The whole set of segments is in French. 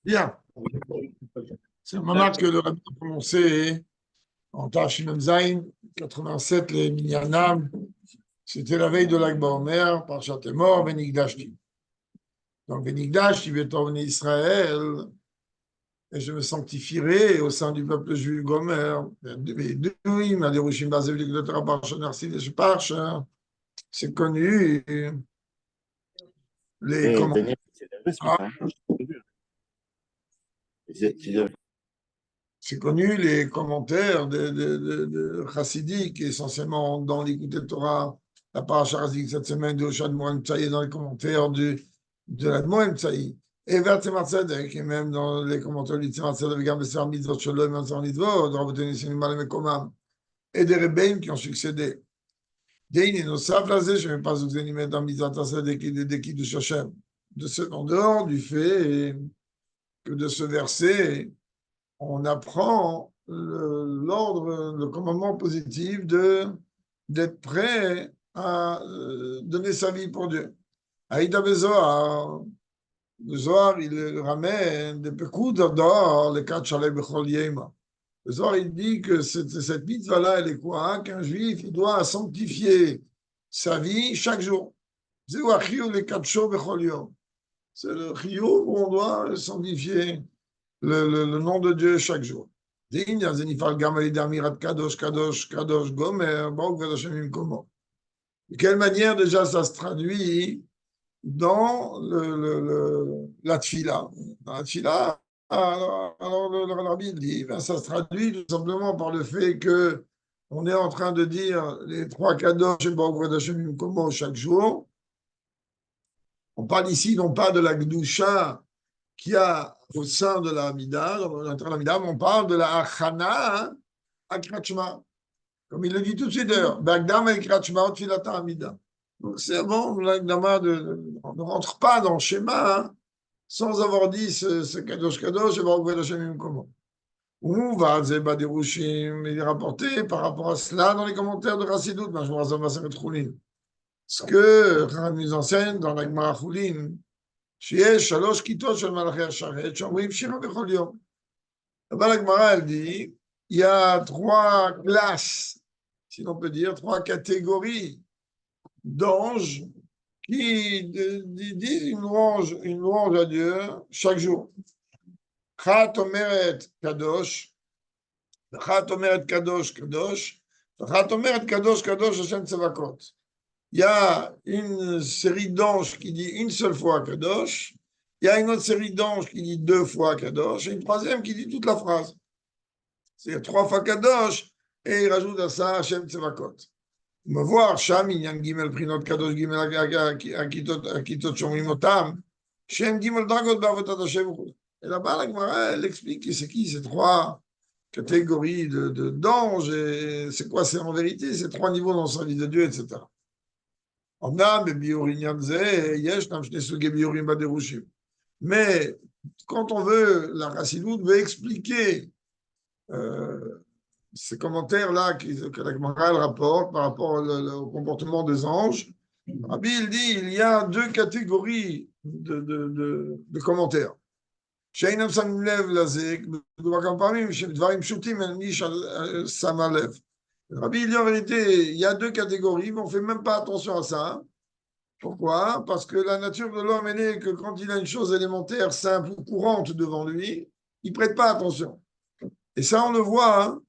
Bien. C'est le moment que le rabbin a prononcé en Tashimon Zayin, 87, les Minyanam. C'était la veille de l'Ag Baomer, par Chatemor, Benigdashti. Donc, Benigdashti, Betorveni Israël, et je me sanctifierai au sein du peuple juif Gomer. C'est connu. Les commentaires. C'est connu les commentaires de Chassidik, essentiellement dans l'Écoute Torah, la paracha Chassidik cette semaine de Oshad Mohan Tsaï, dans les commentaires de la Mohan Tsaï, et vers Tzemar Tzedek, et même dans les commentaires du Tzemar Tzedek, avec Besar Mitzvot Shalom, Besar Mitzvot, de Rabbeinu Sinimah Mekomam, et des Rebbeim qui ont succédé. Dein Nosaf Lazé, je ne vais pas vous animer dans Mitzvot Tzedek de Kiddush Hashem, en dehors du fait que de ce verset, on apprend l'ordre, le commandement positif d'être prêt à donner sa vie pour Dieu. Aïda Bezoar, le Zohar, il ramène des pécous d'or, les quatre chalets bechol yema. Le Zohar, il dit que cette mitzvah-là, elle est quoi? Qu'un juif, il doit sanctifier sa vie chaque jour. C'est les quatre chaux bechol yom. C'est le chiyuv où on doit sanctifier le nom de Dieu chaque jour. De quelle manière déjà ça se traduit dans la tfila? Dans la tfila, alors le rabbi dit, ben, ça se traduit tout simplement par le fait que on est en train de dire les trois kadosh chaque jour. On parle ici non pas de la gdusha qu'il y a au sein de la Hamida, mais on parle de la Achana à Kratchma. Comme il le dit tout de suite d'ailleurs, Bagdam et Kratchma, Tfilata Hamida. Donc c'est bon, on ne rentre pas dans le schéma sans avoir dit ce Kadosh Kadosh et Baruch Hashem comment. Où va Zeba Derushim, il est rapporté par rapport à cela dans les commentaires de Rassidut, ce que Khan nous enseigne dans la Gemara Choulin. שיש שלוש כיתות של מלאכי השרת שאומרים שירה בכל יום. אבל הגמרא, elle dit, il y a trois classes, si l'on peut dire, trois catégories d'anges qui disent une louange à Dieu chaque jour. Chat omeret kadosh, chat omeret kadosh kadosh, chat omeret kadosh kadosh Hashem Tzevakot. Il y a une série d'anges qui dit une seule fois Kadosh, il y a une autre série d'anges qui dit deux fois Kadosh, et une troisième qui dit toute la phrase. C'est-à-dire trois fois Kadosh, et il rajoute à ça Hashem Tzevakot. On va voir, Sham, Inyan Gimel Prinot Kadosh Gimel Akitot Shomrim Otam, Shem Gimel Dragot Bavotat Hashem. Et là-bas, la Gemara, elle explique que c'est qui ces trois catégories d'anges, et c'est quoi c'est en vérité, ces trois niveaux dans le service de Dieu, etc. Mais quand on veut, la Chassidut veut expliquer ces commentaires-là que la Gemara rapporte par rapport au comportement des anges. Rabbi, il dit il y a deux catégories de commentaires. Rabbi, il dit en vérité, il y a deux catégories, mais on ne fait même pas attention à ça. Pourquoi? Parce que la nature de l'homme est que quand il a une chose élémentaire, simple ou courante devant lui, il ne prête pas attention. Et ça, on le voit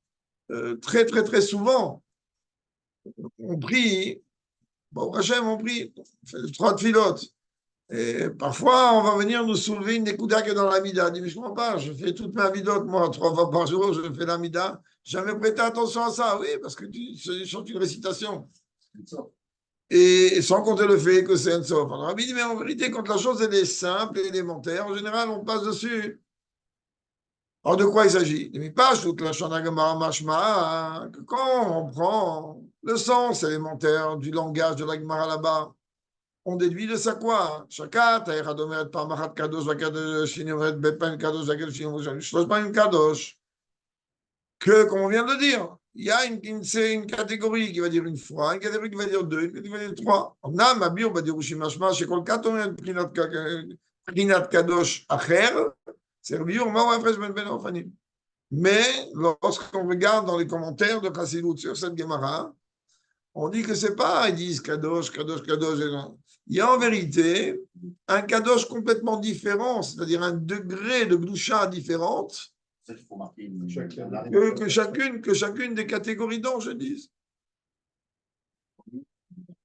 très, très, très souvent. On prie, bon, Hachem, on prie, on fait trois tfilotes. Et parfois, on va venir nous soulever une découda qui est dans l'amida. On dit, mais je ne comprends pas, je fais toutes mes amidotes, moi, 3 fois par jour, je fais l'amida. Jamais prêté attention à ça. Oui, parce que tu chantes une récitation. Et sans compter le fait que c'est un sof. Alors, Rabbi dit, mais en vérité, quand la chose elle est simple et élémentaire, en général, on passe dessus. Alors, de quoi il s'agit? Il pas toute la Shanagamara Mashma, que quand on prend le sens élémentaire du langage de la Gemara là-bas, on déduit de ça quoi? Chakat, Aïradomeret, Parmachat Kadosh, Vakadosh, Shinyoret, Bepen Kadosh, Vakadosh, Shinyoret, Shlosman Kadosh. Que, comme on vient de dire, il y a c'est une catégorie qui va dire une fois, une catégorie qui va dire deux, une catégorie qui va dire trois. On a ma bio, on va dire Ushimashma, chez Kolkat, on a Prinat Kadosh Acher, c'est le bio, on va avoir Fresh Ben Ben Ofanim. Mais lorsqu'on regarde dans les commentaires de Chassidut sur cette Gemara, on dit que c'est pas, ils disent Kadosh, Kadosh, Kadosh. Il y a en vérité un Kadosh complètement différent, c'est-à-dire un degré de Gdusha différente que chacune des catégories d'anges disent.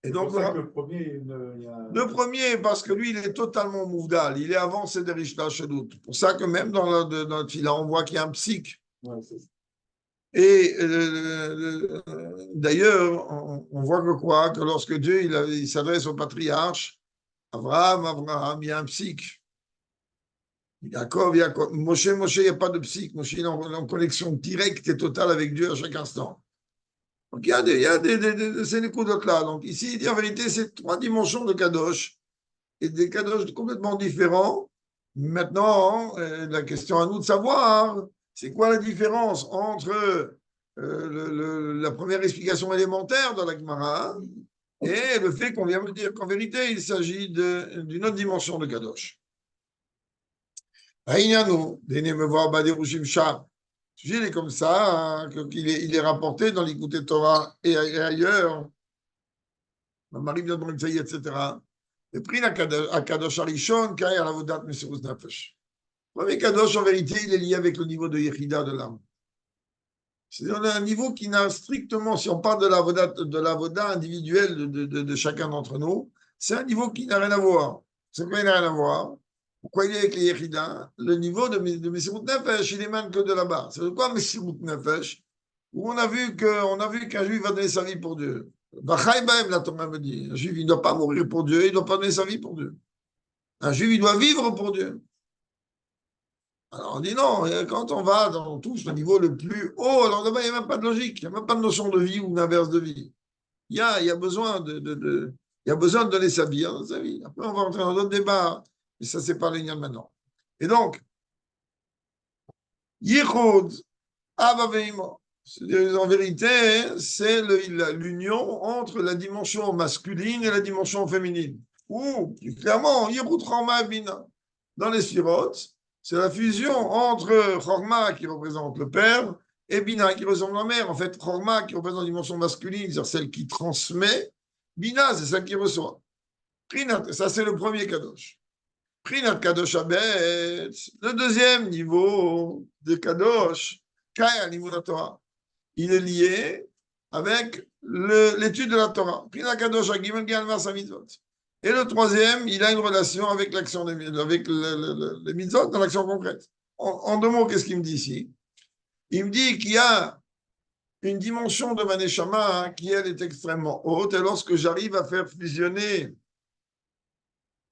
Et donc, le premier, parce que lui, il est totalement mouvdal, il est avant Sederishta Shadut. C'est pour ça que même dans le Tfila, on voit qu'il y a un psych. Ouais, et d'ailleurs, on voit que quoi? Que lorsque Dieu il s'adresse au patriarche, Abraham, il y a un psych. Yaakov, Moshe, il n'y a pas de psych. Moshe, il est en connexion directe et totale avec Dieu à chaque instant. Donc, il y a c'est les coups d'autres là. Donc, ici, il dit en vérité, c'est trois dimensions de Kadosh et des Kadosh complètement différents. Maintenant, la question à nous de savoir, c'est quoi la différence entre la première explication élémentaire de la Gemara et le fait qu'on vient de dire qu'en vérité, il s'agit d'une autre dimension de Kadosh. Le sujet est comme ça, hein, il est rapporté dans l'Écouté Torah et ailleurs, dans Marie de Brentsaï, etc. Le prix à Kadosh Arishon, Kaya Lavodat Mesirus Nefesh. Le premier Kadosh, en vérité, il est lié avec le niveau de Yechida de l'âme. C'est-à-dire, on a un niveau qui n'a strictement, si on parle de l'avoda individuelle de chacun d'entre nous, c'est un niveau qui n'a rien à voir. C'est quoi il n'a rien à voir? Pourquoi il est avec les Yechida? Le niveau de Mesirut Nefesh, il émane que de là-bas. C'est quoi Mesirut Nefesh? Où on a vu qu'un juif va donner sa vie pour Dieu. Bachai Baem, la Torah me dit. Un juif, il ne doit pas mourir pour Dieu, il ne doit pas donner sa vie pour Dieu. Un juif, il doit vivre pour Dieu. Alors on dit non, quand on va dans tous le niveau le plus haut, alors là-bas, il n'y a même pas de logique, il n'y a même pas de notion de vie ou d'inverse de vie. Il y a besoin il y a besoin de donner sa vie dans sa vie. Après, on va rentrer dans d'autres débats, mais ça, c'est pas l'union maintenant. Et donc, Yichud, Avaveimo. En vérité, c'est l'union entre la dimension masculine et la dimension féminine. Ou, plus clairement, Yichud Chorma Bina. Dans les Sirotes, c'est la fusion entre Chorma, qui représente le père, et Bina, qui ressemble à la mère. En fait, Chorma, qui représente la dimension masculine, c'est-à-dire celle qui transmet. Bina, c'est celle qui reçoit. Prinat, ça, c'est le premier Kadosh. Prinat Kadosh Abet, le deuxième niveau de Kadosh, Kaya, niveau de la Torah. Il est lié avec l'étude de la Torah. Prinat Kadosh Agimel Galma Samitzvot. Et le troisième, il a une relation avec l'action avec les mitzvot dans l'action concrète. En deux mots, qu'est-ce qu'il me dit ici? Il me dit qu'il y a une dimension de Maneshama qui, elle, est extrêmement haute. Et lorsque j'arrive à faire fusionner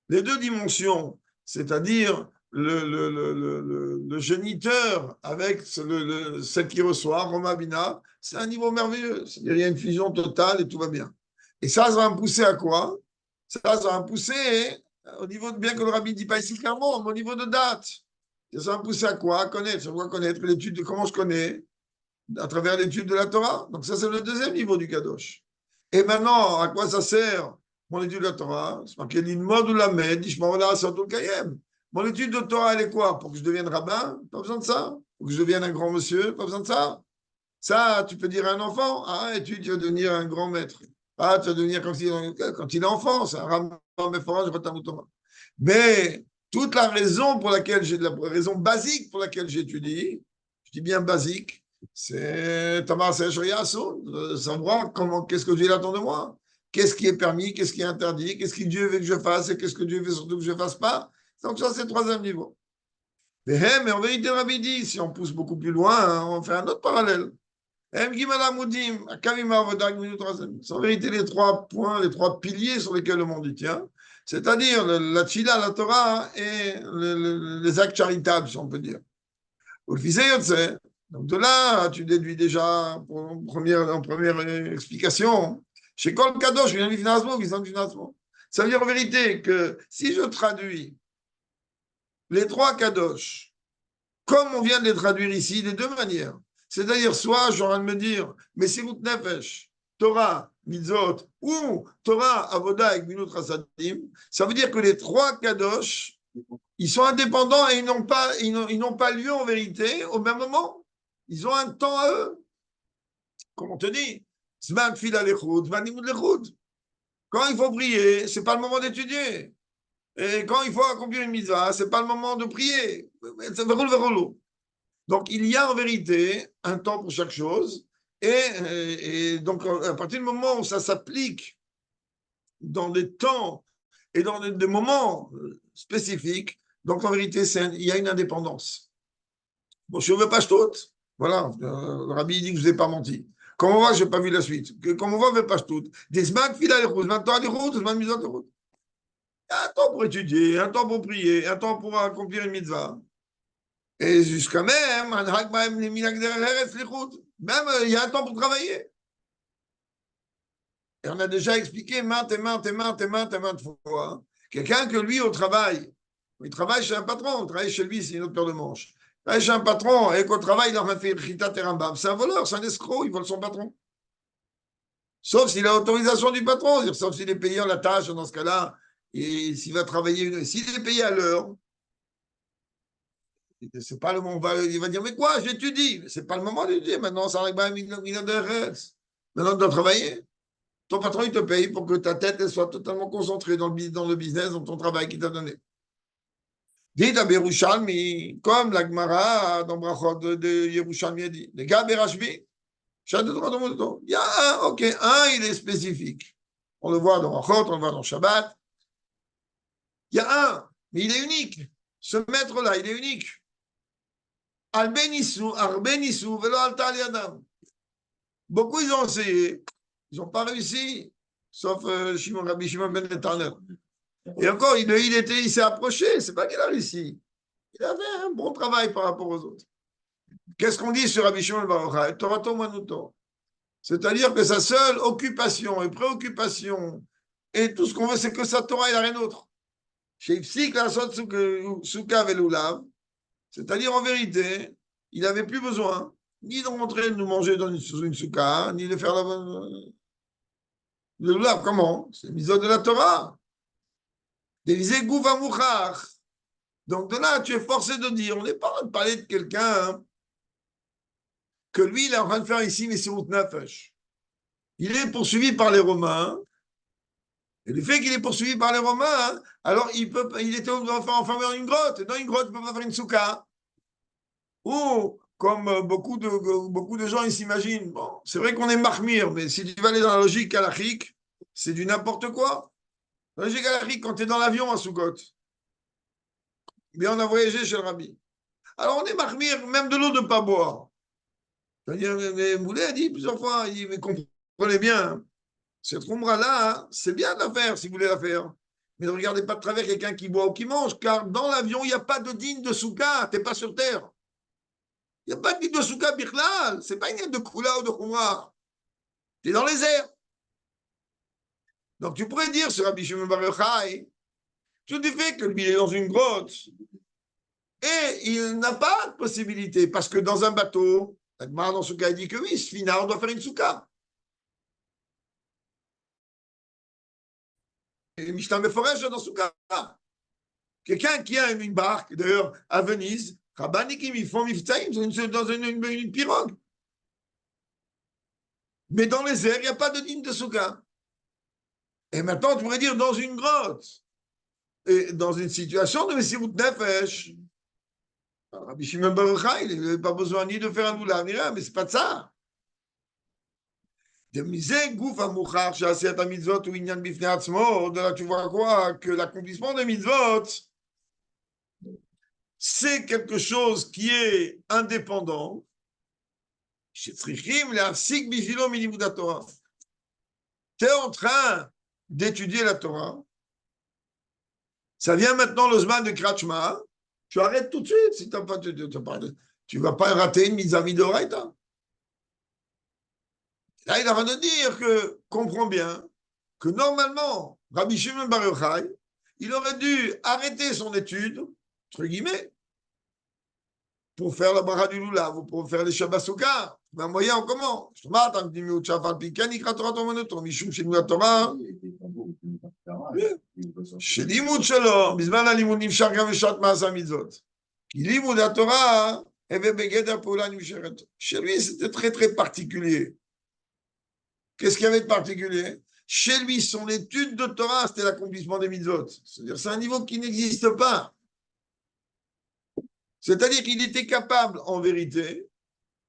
les deux dimensions, c'est-à-dire le géniteur avec celle qui reçoit, Roma Bina, c'est un niveau merveilleux. Il y a une fusion totale et tout va bien. Et ça va me pousser à quoi? Ça va me pousser au niveau de, bien que le rabbi ne dit pas ici clairement, mais au niveau de date. Ça va me pousser à quoi? À connaître. Je dois connaître l'étude de comment je connais à travers l'étude de la Torah. Donc ça, c'est le deuxième niveau du Kadosh. Et maintenant, à quoi ça sert mon étude de la Torah? C'est marqué l'Inmod ou la Med, mon étude de Torah, elle est quoi? Pour que je devienne rabbin? Pas besoin de ça. Pour que je devienne un grand monsieur? Pas besoin de ça. Ça, tu peux dire à un enfant, ah, et tu vas devenir un grand maître. Ah, tu vas devenir quand il est enfant, c'est un rabbin, mais toute la raison pour laquelle la raison basique pour laquelle j'étudie, je dis bien basique, c'est Tamar de savoir qu'est-ce que Dieu attend de moi, qu'est-ce qui est permis, qu'est-ce qui est interdit, qu'est-ce que Dieu veut que je fasse et qu'est-ce que Dieu veut surtout que je ne fasse pas. Donc ça, c'est le troisième niveau. Mais en vérité, Rabbi dit, si on pousse beaucoup plus loin, hein, on fait un autre parallèle. C'est en vérité les trois points, les trois piliers sur lesquels le monde y tient, c'est-à-dire la Tchila, la Torah et les actes charitables, si on peut dire. Donc de là, tu déduis déjà en première explication. Chez Kol Kadosh, ça veut dire en vérité que si je traduis les trois Kadosh, comme on vient de les traduire ici, de deux manières. C'est-à-dire, soit je suis en train de me dire, mais c'est route nefesh, Torah, mitzvot, ou Torah, avoda et gminut rasadim, ça veut dire que les trois kadosh, ils sont indépendants et ils n'ont pas lieu en vérité au même moment. Ils ont un temps à eux. Comme on te dit, Zman fila lechut, Zman limud lechut. Quand il faut prier, c'est pas le moment d'étudier. Et quand il faut accomplir une mitzvah, c'est pas le moment de prier. Donc, il y a en vérité un temps pour chaque chose. Et donc, à partir du moment où ça s'applique dans des temps et dans des moments spécifiques, donc en vérité, il y a une indépendance. Bon, je ne veux pas tout. Voilà, le rabbi dit que je ne vous ai pas menti. Comme on voit, je n'ai pas vu la suite. Comme on voit, je ne veux pas tout. Des semaines, fila les routes, maintenant les routes, des semaines, de route. Un temps pour étudier, un temps pour prier, un temps pour accomplir une mitzvah. Et jusqu'à même, même, il y a un temps pour travailler. Et on a déjà expliqué maintes et maintes et maintes et maintes et maintes fois. Quelqu'un que lui, au travail, il travaille chez un patron, il travaille chez lui, c'est une autre paire de manches. Il travaille chez un patron et qu'au travail, il leur a fait Chita Terambam. C'est un voleur, c'est un escroc, il vole son patron. Sauf s'il a l'autorisation du patron, sauf s'il est payé en la tâche, dans ce cas-là, et s'il va travailler, s'il est payé à l'heure, c'est pas le moment, il va dire, mais quoi, j'étudie. C'est pas le moment d'étudier, maintenant, ça arrive à Maintenant, il doit travailler. Ton patron, il te paye pour que ta tête elle soit totalement concentrée dans le business, dans ton travail qu'il t'a donné. Dit à Yerushalmi, comme la Gemara dans Brachot de Yerushalmi a dit, les gars, Berashbi, il y a un, ok, un, il est spécifique. On le voit dans Brachot, on le voit dans Shabbat. Il y a un, mais il est unique. Ce maître-là, il est unique. Al-Benisou, Ar-Benisou, Velo Alta Adam. Beaucoup, ils ont essayé. Ils n'ont pas réussi. Sauf Rabbi Shimon ben Netanel. Et encore, il s'est approché. C'est pas qu'il a réussi. Il avait un bon travail par rapport aux autres. Qu'est-ce qu'on dit sur Rabbi Shimon ben Yochai? Torato Manuto. C'est-à-dire que sa seule occupation et préoccupation et tout ce qu'on veut, c'est que sa Torah, il n'a rien d'autre. Chez Ipsik, la Souka Veloulav. C'est-à-dire, en vérité, il n'avait plus besoin ni de rentrer, de nous manger sous une souka, ni de faire le loulav. Comment? C'est mise de la Torah. Délisé Gouva Mouchar. Donc de là, tu es forcé de dire, on n'est pas en train de parler de quelqu'un que lui, il est en train de faire ici, mais c'est Nefesh. Il est poursuivi par les Romains. Et le fait qu'il est poursuivi par les Romains, alors il était enfermé dans une grotte. Dans une grotte, il ne peut pas faire une souka. Ou, comme beaucoup de gens ils s'imaginent, bon, c'est vrai qu'on est marmire, mais si tu vas aller dans la logique halachique, c'est du n'importe quoi. La logique halachique, quand tu es dans l'avion à Soukhot, bien on a voyagé chez le rabbi. Alors on est marmire, même de l'eau de ne pas boire. C'est-à-dire, mais Moulet a dit plusieurs fois, il dit, mais comprenez bien, cette ombre-là, hein, c'est bien de la faire si vous voulez la faire. Mais ne regardez pas de travers quelqu'un qui boit ou qui mange, car dans l'avion, il n'y a pas de digne de souka, tu n'es pas sur terre. Il n'y a pas de digne de souka birlal, ce n'est pas une de koula ou de khumra. Tu es dans les airs. Donc tu pourrais dire sur Rabbi Shimon Bar Yochai, tout du fait que lui est dans une grotte et il n'a pas de possibilité, parce que dans un bateau, la Gemara dans Souka dit que oui, Sfina, on doit faire une souka. Et Mishnah Meforesh dans Souka. Quelqu'un qui a une barque, d'ailleurs, à Venise, Rabbanikim, ils font Miftaïm dans une pirogue. Mais dans les airs, il n'y a pas de digne de Souka. Et maintenant, tu pourrais dire dans une grotte, et dans une situation de Messirut Nefesh. Rabbi Shimon Bar Yochai, il n'avait pas besoin ni de faire un loulav, ni rien, mais c'est pas de ça. De miser gouf amouchar, chaser ta mitzvot ou inyan bifnei atzmo, de là tu vois quoi? Que l'accomplissement des mitzvot, c'est quelque chose qui est indépendant. Tu es en train d'étudier la Torah. Ça vient maintenant le Zman de Kratchma. Tu arrêtes tout de suite si t'as pas, tu ne vas pas rater une mise à midoraita. Là, il a de dire que, comprends bien, que normalement, Rabbi Shimon Bar Yochai, il aurait dû arrêter son étude, entre guillemets, pour faire la bracha du lulav ou pour faire les Shabbat Souka. Un moyen, comment? Je te marre, tant que tu m'as fait piquer, il Torah ton monoton, Mishum chez nous la Torah. Chez Limoud Shalom, Bisman la Limoud Nimshar Gaveshat Maasa Mitzvot. Qui Limoud la Torah, Eve Begeder Poula Nimsheret. Chez lui, c'était très très particulier. Qu'est-ce qu'il y avait de particulier? Chez lui, son étude de Torah, c'était l'accomplissement des mitzvot. C'est-à-dire, c'est un niveau qui n'existe pas. C'est-à-dire qu'il était capable, en vérité,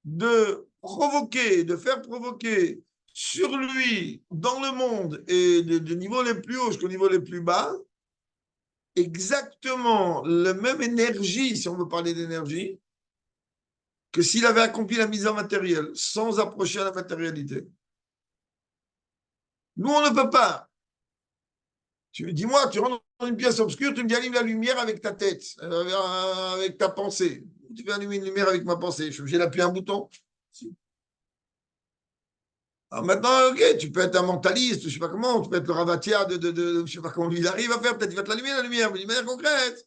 de provoquer, de faire provoquer sur lui, dans le monde, et du niveau les plus hauts jusqu'au niveau les plus bas, exactement la même énergie, si on veut parler d'énergie, que s'il avait accompli la mise en matériel, sans approcher à la matérialité. Nous, on ne peut pas. Dis-moi, tu rentres dans une pièce obscure, tu me dis allume la lumière avec ta tête, avec ta pensée. Tu veux allumer une lumière avec ma pensée. Je suis obligé d'appuyer un bouton. Alors maintenant, ok, tu peux être un mentaliste, je ne sais pas comment, tu peux être le ravatia je ne sais pas comment lui il arrive à faire, peut-être il va te l'allumer la lumière, mais d'une manière concrète.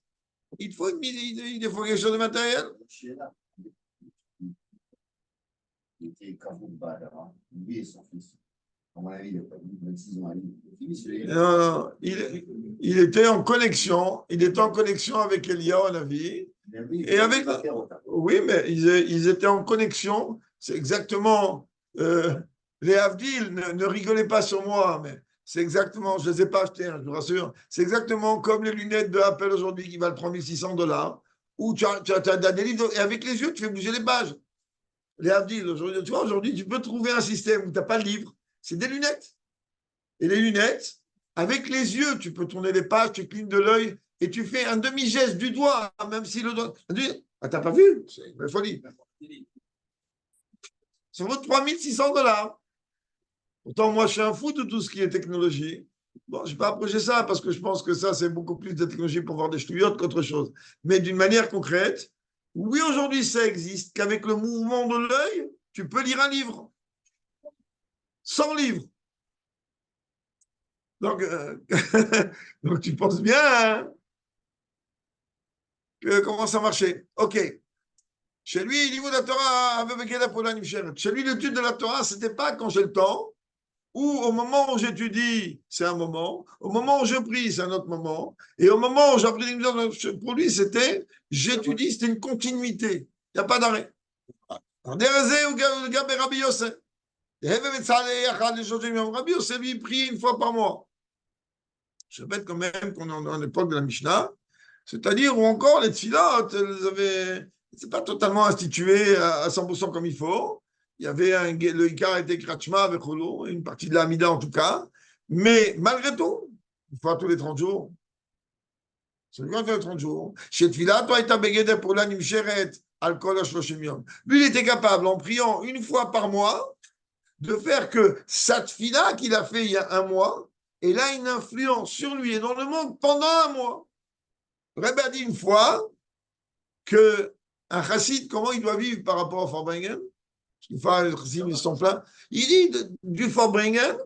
Il faut quelque chose de matériel. Il était lui et son fils. À mon avis, il n'a pas eu 26 ans. Non, il était en connexion, avec Eliyahu Hanavi. Et avec. Oui, mais ils étaient en connexion. C'est exactement. Les Havdil, ne rigolez pas sur moi, mais c'est exactement. Je ne les ai pas achetés, hein, je vous rassure. C'est exactement comme les lunettes de Apple aujourd'hui qui valent $3 600, où tu as des livres, et avec les yeux, tu fais bouger les pages. Les Havdil, aujourd'hui, tu vois, aujourd'hui, tu peux trouver un système où tu n'as pas de livre. C'est des lunettes. Et les lunettes, avec les yeux, tu peux tourner les pages, tu clignes de l'œil et tu fais un demi-geste du doigt, même si le doigt. Ah, t'as pas vu? C'est une folie. Ça vaut $3 600. Pourtant, moi, je suis un fou de tout ce qui est technologie. Bon, je n'ai pas approché ça parce que je pense que ça, c'est beaucoup plus de technologie pour voir des ch'touillottes qu'autre chose. Mais d'une manière concrète, oui, aujourd'hui, ça existe, qu'avec le mouvement de l'œil, tu peux lire un livre. 100 livres. Donc, donc tu penses bien hein, que comment ça marchait. Ok. Chez lui, il la Torah, chez lui, l'étude de la Torah, ce n'était pas quand j'ai le temps, ou au moment où j'étudie, c'est un moment, au moment où je prie, c'est un autre moment, et au moment où j'appris, pour lui, c'était, j'étudie, c'était une continuité. Il n'y a pas d'arrêt. Rabbi Yosef, lui, il prie une fois par mois. Je répète quand même qu'on est en l'époque de la Mishnah, c'est-à-dire où encore les tfilotes, c'est pas totalement institué à 100% comme il faut. Il y avait le Icar était Kratchma avec Holo, une partie de l'Amida en tout cas, mais malgré tout, une fois tous les 30 jours. C'est une fois tous les 30 jours. Chez Tfila, toi, il t'a bégé pour l'animcheret, alcool à Shloshimion. Lui, il était capable, en priant une fois par mois, de faire que cette Tfila qu'il a fait il y a un mois, et là, une influence sur lui et dans le monde pendant un mois. Rebbe a dit une fois que un chassid, comment il doit vivre par rapport au Farbrengen? Une fois, les chassidim, ils sont pleins. Il dit du Farbrengen,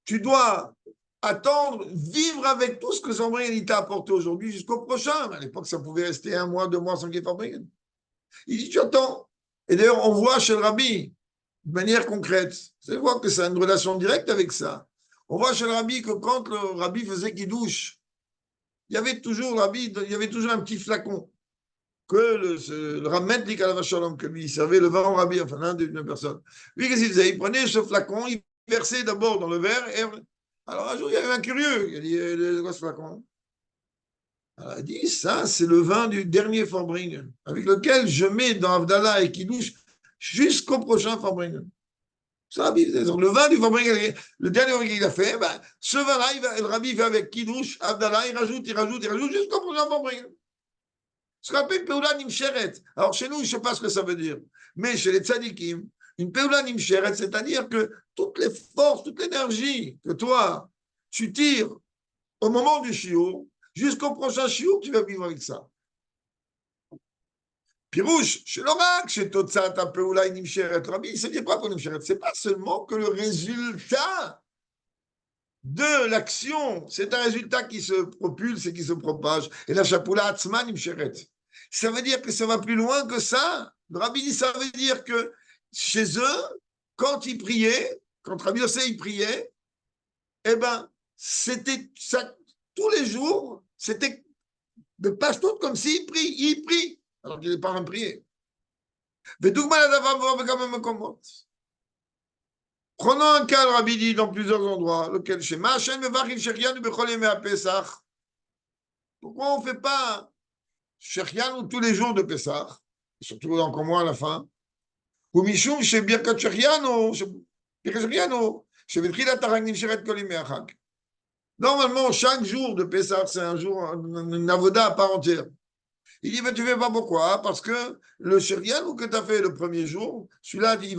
tu dois attendre, vivre avec tout ce que Farbrengen t'a apporté aujourd'hui jusqu'au prochain. À l'époque, ça pouvait rester un mois, 2 mois sans qu'il y ait Farbrengen. Il dit, tu attends. Et d'ailleurs, on voit chez le Rabbi, de manière concrète, c'est voir que c'est une relation directe avec ça. On voit chez le Rabbi que quand le Rabbi faisait Kiddush, il y avait toujours un petit flacon que le Ramet Shalom, que lui, il servait le vin au Rabbi, enfin l'un d'une personne. Lui, qu'est-ce qu'il faisait? Il prenait ce flacon, il versait d'abord dans le verre, et alors un jour, il y avait un curieux, il a dit, c'est quoi ce flacon? Alors, il a dit, ça, c'est le vin du dernier Farbringen, avec lequel je mets dans Avdallah et Kiddush jusqu'au prochain Farbringen. Ça, le vin du Farbringen, le dernier vin qu'il a fait, ben, ce vin-là, le Rabbi fait avec Kiddush, Avdallah, il rajoute jusqu'au prochain Farbringen. Ce qu'on appelle Peoula Nimsheret. Alors chez nous, je ne sais pas ce que ça veut dire, mais chez les tzadikim, une Peoula Nimsheret, c'est-à-dire que toutes les forces, toute l'énergie que toi, tu tires au moment du shiur, jusqu'au prochain shiur, tu vas vivre avec ça. Pirouche, chez l'oracle, chez Totsat, Peoula Nimsheret, Rabbi, c'est dire quoi pour Nimsheret? Ce n'est pas seulement que le résultat de l'action, c'est un résultat qui se propulse et qui se propage. Et la Chapoula Atzma Nimsheret. Ça veut dire que ça va plus loin que ça. Le Rabbi dit, ça veut dire que chez eux, quand ils priaient, quand Rabbi Yossé il priait, eh ben, c'était ça, tous les jours, c'était de passe-tout comme s'il prie, alors qu'il n'est pas en train de prier. Prenons un cas, le Rabbi dit dans plusieurs endroits, lequel chez Machem, pourquoi on ne fait pas Shechian tous les jours de Pessah, surtout encore moins à la fin, ou Mishum chez Birkat Shechian, chez Vitchilat Haragnim Sheret Kolim Meachak. Normalement, chaque jour de Pessah, c'est un jour, une avoda à part entière. Il dit, mais tu ne fais pas pourquoi? Parce que le Shechian que tu as fait le premier jour, celui-là, tu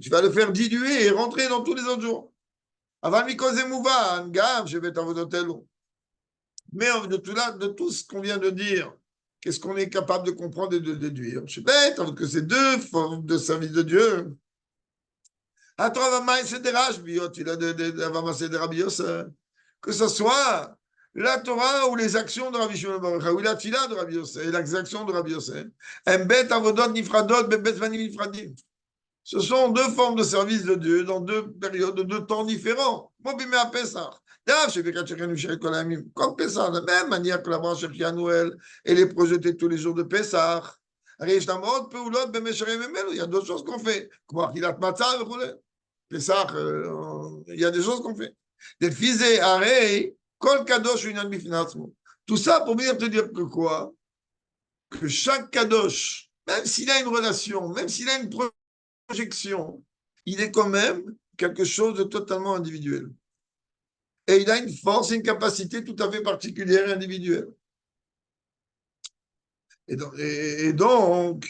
vas le faire diluer et rentrer dans tous les autres jours. Avant Mikozemouva, Angam, je vais t'avodotelo. Mais de tout ce qu'on vient de dire, qu'est-ce qu'on est capable de comprendre et de déduire? Je sais pas, que c'est deux formes de service de Dieu. Que ce soit la Torah ou les actions de Rabbi Shimon Bar Yochai, ou la Tila de Rabbi Yossé, et les actions de Rabbi Yossé. Ce sont deux formes de service de Dieu dans deux périodes, de deux temps différents. Comme Pessah, de la même manière que la branche Noël, elle est projetée tous les jours de Pessah. Il y a d'autres choses qu'on fait. Pessah, il y a des choses qu'on fait. Tout ça pour venir te dire que quoi? Que chaque kadosh, même s'il a une relation, même s'il a une projection, il est quand même quelque chose de totalement individuel. Et il a une force et une capacité tout à fait particulière et individuelle. Et donc,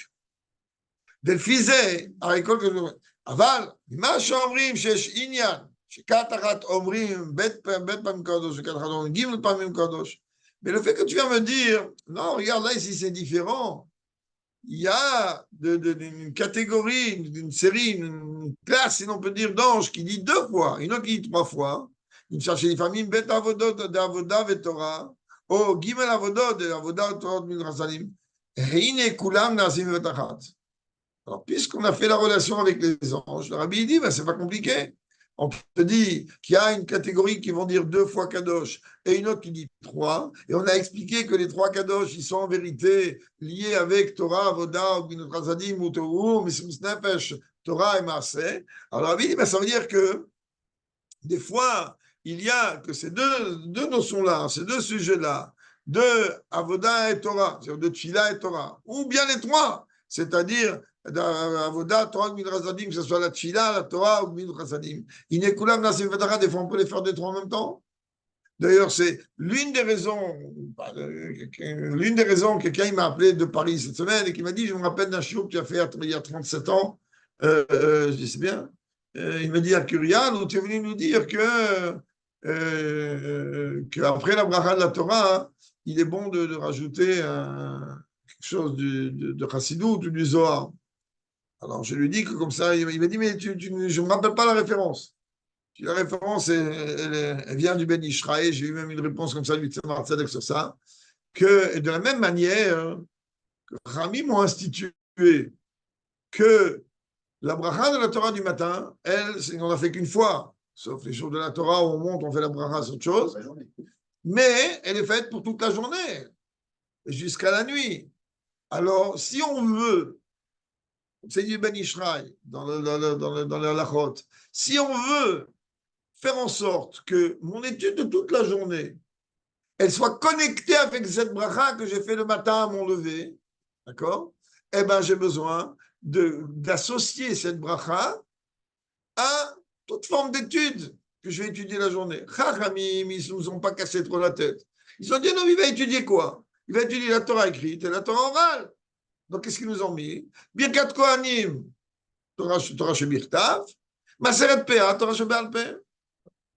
Delphizé, à l'école que je... Aval, מה שאומרים שיש עניין, שכת אחת אומרים בית פעמים קדוש וכת אחת אומרים ג' פעמים קדוש. Mais le fait que tu viens me dire, non, regarde là, ici c'est différent. Il y a une catégorie, une série, une classe, si l'on peut dire, d'anges qui dit deux fois, une autre qui dit trois fois. Ils cherchent les familles, bet avodot d'avoda vetorah, ou gimel avodot d'avoda torah midrasalim. Reine kulam nasim vetachat. Alors, puisqu'on a fait la relation avec les anges, le Rabbi dit, ben, c'est pas compliqué. On te dit qu'il y a une catégorie qui vont dire deux fois Kadosh et une autre qui dit trois. Et on a expliqué que les trois Kadosh, ils sont en vérité liés avec Torah, Avoda, Ginot ou Tohu, Mesimus Nefesh, Torah et Maaseh. Alors, le Rabbi dit, ben, ça veut dire que des fois, il y a que ces deux notions-là, ces deux sujets-là, de Avoda et Torah, c'est-à-dire de Tchila et Torah, ou bien les trois, c'est-à-dire Avoda, Torah, Midrasadim, que ce soit la Tchila, la Torah ou Midrasadim. Inekulam, Nasim Vedara, des fois on peut les faire des trois en même temps. D'ailleurs, c'est l'une des raisons, quelqu'un m'a appelé de Paris cette semaine et qui m'a dit, je me rappelle d'un chiot que tu as fait il y a 37 ans, je dis, c'est bien. Il me dit à Kurian, où tu es venu nous dire qu'après la bracha de la Torah, il est bon de rajouter quelque chose de Chassidut ou du Zohar. Alors je lui dis que comme ça, il m'a dit, mais je ne me rappelle pas la référence. La référence, elle vient du Ben Ishraï, j'ai eu même une réponse comme ça du Tzemar Tzedek sur ça, que de la même manière que Rami m'ont institué que la bracha de la Torah du matin, elle, on n'a fait qu'une fois, sauf les jours de la Torah où on monte, on fait la bracha, c'est autre chose, mais elle est faite pour toute la journée, jusqu'à la nuit. Alors, si on veut, c'est du Ben Ishraï dans le Halachot, si on veut faire en sorte que mon étude de toute la journée, elle soit connectée avec cette bracha que j'ai fait le matin à mon lever, d'accord? Eh bien, j'ai besoin d'associer cette bracha à toute forme d'étude que je vais étudier la journée. Chachamim, ils ne nous ont pas cassé trop la tête. Ils ont dit, non, il va étudier quoi? Il va étudier la Torah écrite et la Torah orale. Donc, qu'est-ce qu'ils nous ont mis? Birkat Kohanim, Torah Shebirtav, Maseret Pea, Torah Shebal Pea.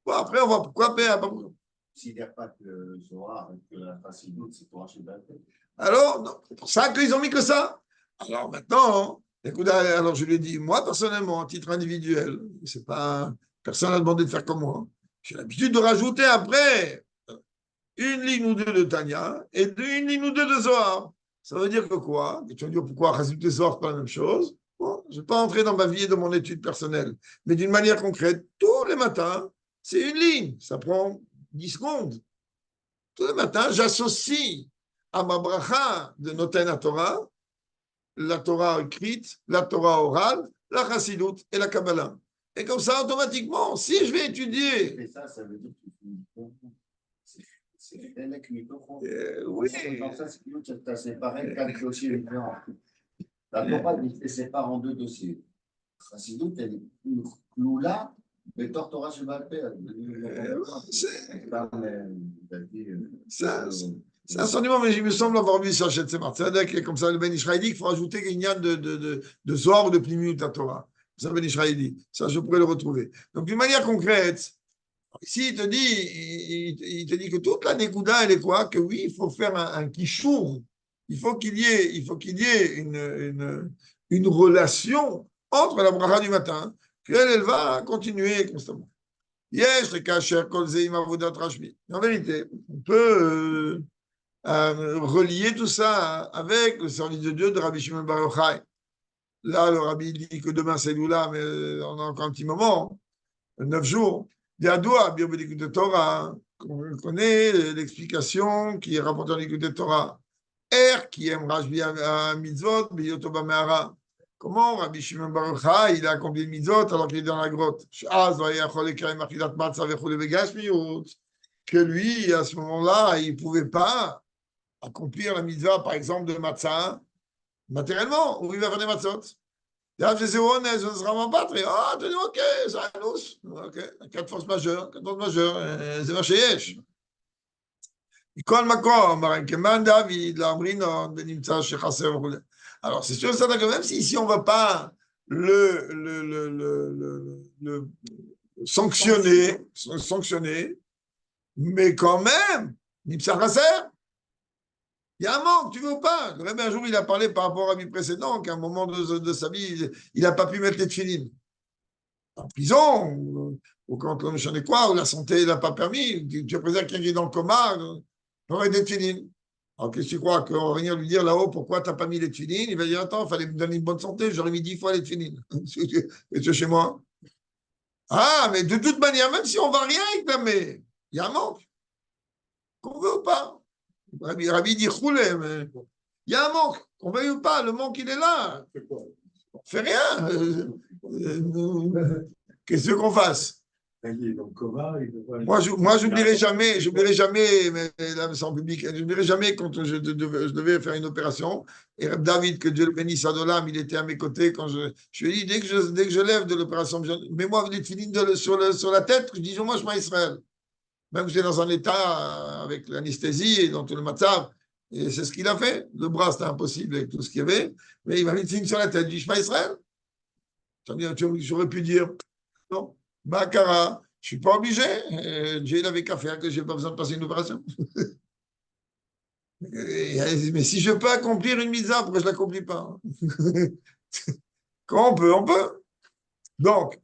Bon, après, on voit pourquoi Pea, pas pourquoi. S'il n'y a pas que le Zohar et que la Chassidut, c'est Torah Shebal Pea. Alors, non, c'est pour ça qu'ils ont mis que ça. Alors maintenant, écoute, alors je lui ai dit, moi personnellement, à titre individuel, c'est pas, personne n'a demandé de faire comme moi. J'ai l'habitude de rajouter après une ligne ou deux de Tanya et une ligne ou deux de Zohar. Ça veut dire que quoi? Tu vas me dire pourquoi Chassidut et Zohar, pas la même chose. Bon, je ne vais pas entrer dans ma vie et dans mon étude personnelle. Mais d'une manière concrète, tous les matins, c'est une ligne. Ça prend 10 secondes. Tous les matins, j'associe à ma bracha de Noten Torah, la Torah écrite, la Torah orale, la Chassidut et la Kabbalah. Et comme ça, automatiquement, si je vais étudier. Et ça veut dire que c'est Oui. Comme ça, c'est que tu as séparé 4 dossiers différents. La Torah, il te sépare en 2 dossiers. Chassidut, elle est plus là, mais Torah, je m'appelle. C'est un enseignement, mais il me semble avoir vu ça chez Tzemar Tzedek, comme ça, le Ben Israël dit qu'il faut ajouter qu'il y a de Zohar ou de Pnimiut à Torah. Ça, Ben Israël dit. Ça, je pourrais le retrouver. Donc, d'une manière concrète, ici, il te dit que toute la Nekuda, elle est quoi? Que oui, il faut faire un kishour. Il faut qu'il y ait une relation entre la bracha du matin, qu'elle va continuer constamment. Yes, le kacher kol zeim avodat rashbi. En vérité, on peut relier tout ça avec le service de Dieu de Rabbi Shimon Bar Yochai. Là, le Rabbi dit que demain c'est Lula, mais on a encore un petit moment, 9 jours. Yadoua, Biobédikut de Torah, on connaît l'explication qui est rapportée dans l'écoute de Torah. Qui aime Rashbi à mitzvot, Biyotoba Me'ara. Comment Rabbi Shimon Bar Yochai, il a accompli le mitzvot alors qu'il est dans la grotte? Que lui, à ce moment-là, il ne pouvait pas accomplir la mitzvah, par exemple, de matzah, matériellement, ou il va faire des matzot. Ah, tu dis, ok, ça nous. Ok, 4 forces majeures, 4 forces majeures, c'est ma chéche. Alors, c'est sûr, ça, même si ici, on ne va pas le sanctionner, mais quand même, il y a un manque, tu ne veux pas. Le Rebbe, un jour, il a parlé par rapport à la vie précédente, qu'à un moment de sa vie, il n'a pas pu mettre les tefilines. En prison, ou quand on ne quoi, ou la santé n'a pas permis, tu préserves quelqu'un qui est dans le coma, il aurait des tefilines. Alors, qu'est-ce que tu crois qu'on va venir lui dire là-haut pourquoi tu n'as pas mis les tefilines? Il va dire attends, il fallait me donner une bonne santé, j'aurais mis 10 fois les tefilines. Et tu es chez moi. Ah, mais de toute manière, même si on ne va rien réclamer, il y a un manque. Qu'on veut ou pas. Rabbi dit roulé, mais il y a un manque. Qu'on veuille ou pas, le manque, il est là. On ne fait rien. Qu'est-ce qu'on fasse? Moi, j'oublierai jamais, mais là, c'est en public, j'oublierai jamais quand je devais faire une opération. Et David, que Dieu le bénisse à Dolam, il était à mes côtés quand je lui ai dit, dès que je lève de l'opération, mets-moi les filines sur la tête, je dis, moi, je suis Israël. Même que j'étais dans un état avec l'anesthésie et dans tout le matzav. Et c'est ce qu'il a fait. Le bras, c'était impossible avec tout ce qu'il y avait. Mais il m'a mis une signe sur la tête. Je dis, je suis pas Israël. J'aurais pu dire, non, Bakara, je ne suis pas obligé. Dieu n'avait qu'à faire que je n'ai pas besoin de passer une opération. Mais si je peux accomplir une mise pourquoi je ne l'accomplis pas? Quand on peut, on peut. Donc,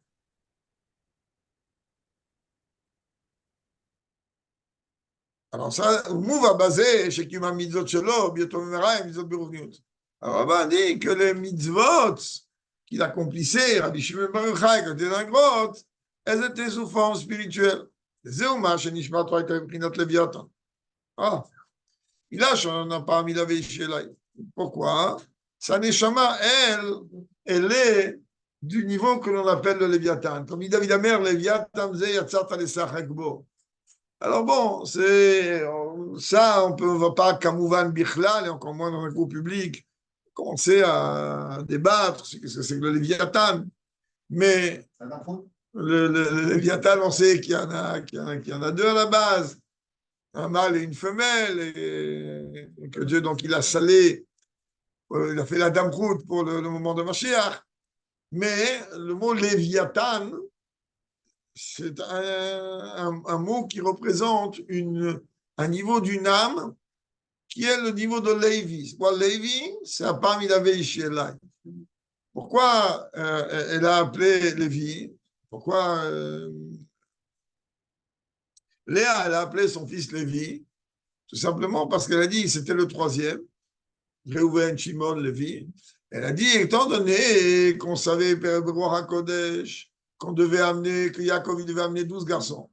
alors ça, Mou va baser chez qui m'a mitzvot shelo, bientôt mera et mitzvot beruvniut. Alors Rabba dit que les mitzvot qu'il accomplissait, Rabbi Shimon Bar Yochai, quand il était dans la grotte, elles étaient sous forme spirituelle. Zéouma, chez Nishmat Torah, Prinat Leviathan. Ah, il n'a pas mis la chez là. Pourquoi? Sa neshama, elle est du niveau que l'on appelle le Léviathan. Comme il dit David Amer, Léviathan, Zé Yatzat Alessach Hakbo. Alors bon, c'est ça, on ne va pas Kamouvan Bichlal, et encore moins dans un cours public, commencer à débattre ce que c'est que le Léviathan. Mais le Léviathan, on sait qu'il y en a deux à la base, un mâle et une femelle, et que Dieu, donc, il a salé, il a fait la damroute pour le moment de Mashiach. Mais le mot Léviathan, c'est un mot qui représente un niveau d'une âme qui est le niveau de Lévi. Lévi, c'est à parmi la Veïchielai. Pourquoi elle a appelé Lévi? Pourquoi Léa, elle a appelé son fils Lévi? Tout simplement parce qu'elle a dit que c'était le troisième. Réhouven, Shimon, Lévi. Elle a dit, étant donné qu'on savait, Roi HaKodesh, qu'on devait amener, que Yaakov il devait amener 12 garçons.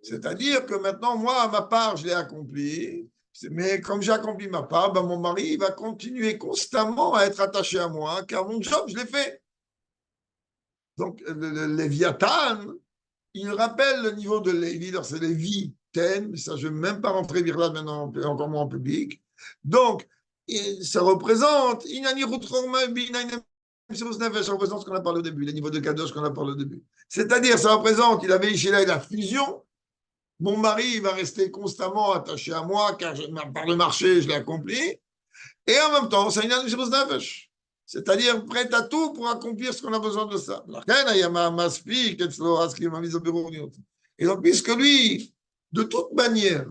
C'est-à-dire que maintenant, moi, ma part, je l'ai accomplie. Mais comme j'ai accompli ma part, ben, mon mari va continuer constamment à être attaché à moi, car mon job, je l'ai fait. Donc, le Léviathan, il rappelle le niveau de Lévi, c'est Lévi, Ten, ça je ne vais même pas rentrer vers là maintenant, encore moins en public. Donc, ça représente, ça représente ce qu'on a parlé au début, les niveaux de Kadosh qu'on a parlé au début. C'est-à-dire, ça représente, il avait ici là la fusion. Mon mari va rester constamment attaché à moi, car par le marché, je l'ai accompli. Et en même temps, c'est une nefesh. C'est-à-dire prêt à tout pour accomplir ce qu'on a besoin de ça. Et donc, puisque lui, de toute manière,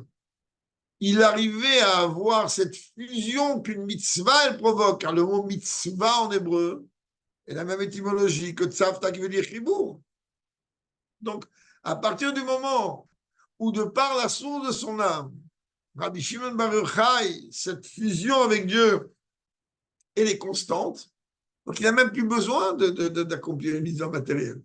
il arrivait à avoir cette fusion qu'une mitzvah, elle provoque, car le mot mitzvah en hébreu est la même étymologie que tzavta qui veut dire chibour. Donc, à partir du moment où, de par la source de son âme, Rabbi Shimon Bar Yochai, cette fusion avec Dieu, elle est constante, donc il n'a même plus besoin d'accomplir une mitzvah matérielle.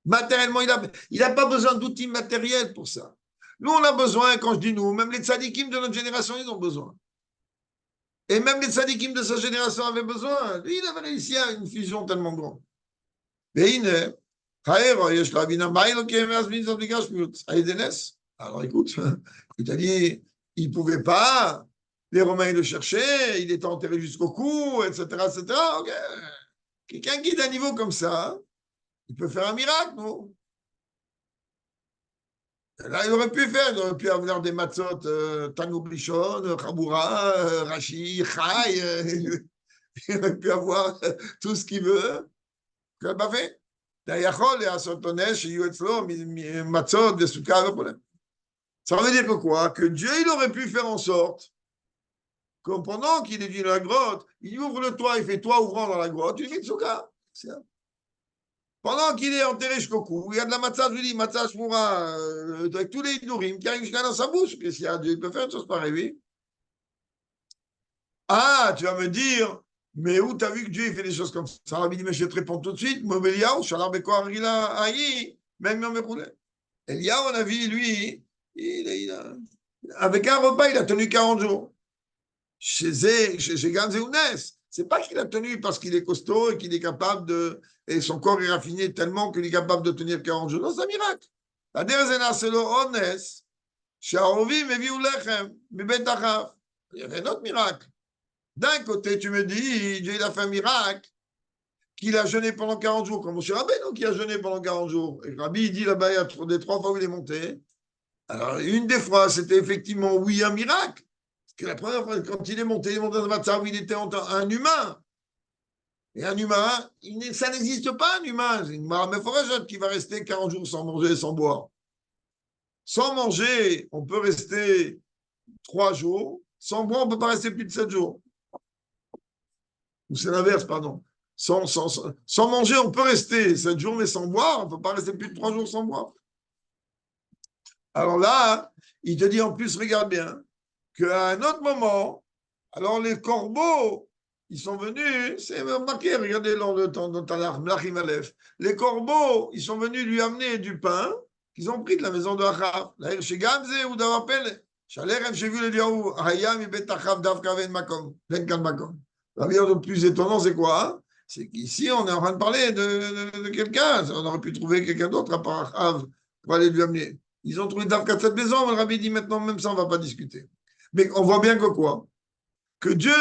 Matériellement, il n'a pas besoin d'outils matériels pour ça. Nous, on a besoin, quand je dis nous, même les tzadikim de notre génération, ils ont besoin. Et même les tzadikim de sa génération avaient besoin. Lui, il avait réussi à une fusion tellement grande. Alors écoute, il t'a dit, il ne pouvait pas, les Romains le cherchaient, il était enterré jusqu'au cou, etc. etc. Okay. Quelqu'un qui est d'un niveau comme ça, il peut faire un miracle, non? Là, il aurait pu faire, il aurait pu avoir des matzot, Tanou Rishon, Chaboura, Rashi, Chai, il aurait pu avoir tout ce qu'il veut. Il n'a pas fait. Ça veut dire que quoi? Que Dieu, il aurait pu faire en sorte que pendant qu'il est dans la grotte, il ouvre le toit, il fait toit ouvrant dans la grotte, il fait Tsuka. Pendant qu'il est enterré jusqu'au cou, il y a de la matzah, je lui dis, matzah shmura, avec tous les nourrim qui arrivent jusqu'à dans sa bouche. Qu'est-ce qu'il y a? Dieu peut faire une chose pareille, oui. Ah, tu vas me dire, mais où t'as vu que Dieu il fait des choses comme ça? Rabbi dit, mais je vais te répondre tout de suite. Mobeliaou, Shalar Beko Argila Aïe, même Yom Mechoulé. Eliaou, on a vu, lui, avec un repas, il a tenu 40 jours. Chez Gans et Ounes. C'est pas qu'il a tenu parce qu'il est costaud et qu'il est capable de. Et son corps est raffiné tellement qu'il est capable de tenir 40 jours. Non, c'est un miracle. La deuxième, c'est le Ones. Sharovi, mais Vioulechem, mais Betachaf. Il y avait un autre miracle. D'un côté, tu me dis, Dieu il a fait un miracle, qu'il a jeûné pendant 40 jours, comme M. Rabbeinu qui a jeûné pendant 40 jours. Et Rabbi, il dit là-bas, il y a des 3 fois où il est monté. Alors, une des fois, c'était effectivement, oui, un miracle. Parce que la première fois, quand il est monté dans un matzah où il était un humain. Et un humain, ça n'existe pas, un humain. C'est une maraméphoragette qui va rester 40 jours sans manger et sans boire. Sans manger, on peut rester 3 jours. Sans boire, on ne peut pas rester plus de 7 jours. Ou c'est l'inverse, pardon. Sans manger, on peut rester 7 jours, mais sans boire, on ne peut pas rester plus de 3 jours sans boire. Alors là, il te dit en plus, regarde bien, qu'à un autre moment, alors les corbeaux, ils sont venus, c'est marqué, regardez dans le temps, dans Mlachim Aleph, les corbeaux, ils sont venus lui amener du pain qu'ils ont pris de la maison de Achav. Là, chez Gamze ou d'Avapel, Chalerem, j'ai vu le Liaou, Hayam, Ibet Achav, Davka, Ven Makom, Ven Makom. La meilleure le plus étonnant, c'est quoi? Hein? C'est qu'ici, on est en train de parler de quelqu'un. On aurait pu trouver quelqu'un d'autre à part Achav pour aller lui amener. Ils ont trouvé Davka de cette maison, le rabbi dit maintenant, même ça, on ne va pas discuter. Mais on voit bien que quoi? Que Dieu,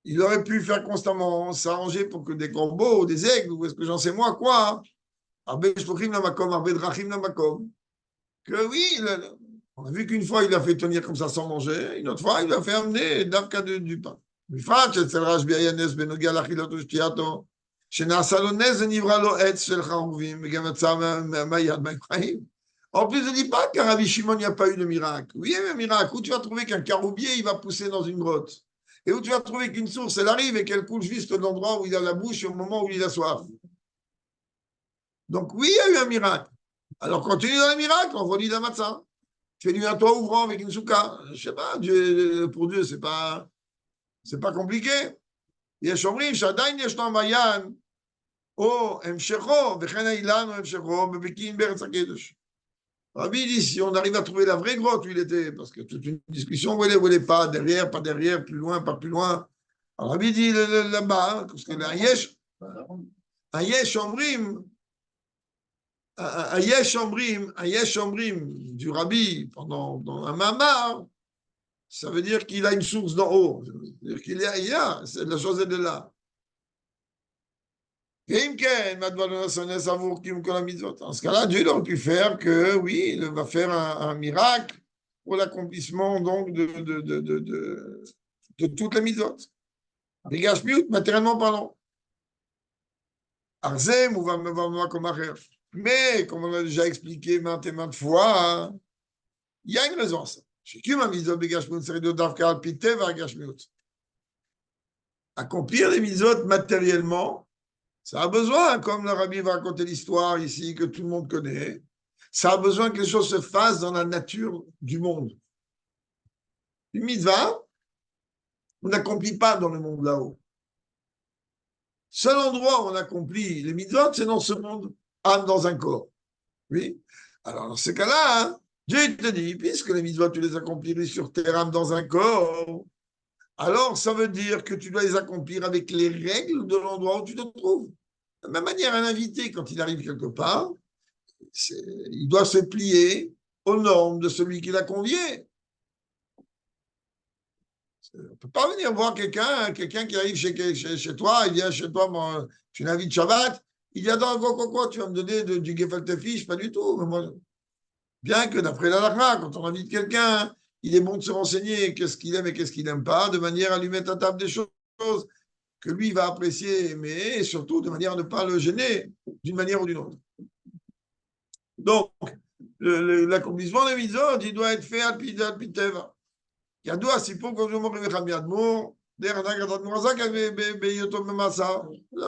il aurait pu faire constamment s'arranger pour que des corbeaux, des aigles, ou est-ce que j'en sais moi quoi, que oui, on a vu qu'une fois il a fait tenir comme ça sans manger, une autre fois il a fait amener d'Avka du pain. En plus, ne dis pas qu'à Rabbi Shimon, il n'y a pas eu de miracle. Oui, il y a eu un miracle. Où tu vas trouver qu'un caroubier, il va pousser dans une grotte. Et où tu vas trouver qu'une source, elle arrive et qu'elle coule juste dans l'endroit où il a la bouche au moment où il a soif. Donc oui, il y a eu un miracle. Alors continue dans le miracle, on relit la matzah. Tu fais lui un toit ouvrant avec une souka. Je ne sais pas, Dieu, pour Dieu, c'est pas... C'est pas compliqué. יש אומרים שעדיין ישנו מעיין, או המשכו, וכן האילן או המשכו, בבקין בארץ הקדש. Rabbi dit, si on arrive à trouver la vraie grotte où il était, parce que toute une discussion où elle est pas, derrière, pas derrière, plus loin, pas plus loin. Alors Rabbi dit là-bas, parce que un yesh omrim, un yesh omrim du Rabbi pendant dans un mamar, ça veut dire qu'il a une source d'en haut. C'est-à-dire qu'il y a, la chose est de là. En ce cas-là, Dieu aurait pu faire que, oui, il va faire un miracle pour l'accomplissement donc de toutes les mitzvot. Rigashmiut, matériellement parlant. Arzem ou va comme acher. Mais, comme on a déjà expliqué maintes et maintes fois, hein, il y a une raison à ça. Accomplir les mitzvot matériellement, ça a besoin, comme le Rabbi va raconter l'histoire ici, que tout le monde connaît, ça a besoin que les choses se fassent dans la nature du monde. Une mitzvah, on n'accomplit pas dans le monde là-haut. Seul endroit où on accomplit les mitzvot, c'est dans ce monde, âme dans un corps. Oui. Alors, dans ce cas-là, hein, Dieu te dit, puisque les mitzvot, tu les accomplirais sur terre, âme dans un corps, alors ça veut dire que tu dois les accomplir avec les règles de l'endroit où tu te trouves. De la même manière, un invité, quand il arrive quelque part, il doit se plier aux normes de celui qui l'a convié. On ne peut pas venir voir quelqu'un qui arrive chez toi, il vient chez toi, tu l'invites Shabbat, il dit attends, quoi, tu vas me donner du gefilte fish, pas du tout. Mais moi, bien que d'après la halakha, quand on invite quelqu'un, il est bon de se renseigner qu'est-ce qu'il aime et qu'est-ce qu'il n'aime pas, de manière à lui mettre à table des choses que lui va apprécier, mais surtout de manière à ne pas le gêner d'une manière ou d'une autre. Donc, l'accomplissement des mitzvot, il doit être fait à Piteva. ידוע הסיפור כמו שאומר רבי חמי אדמו"ר, דרך הנהגת אדמו"ר הזקן בהיותו במאסר,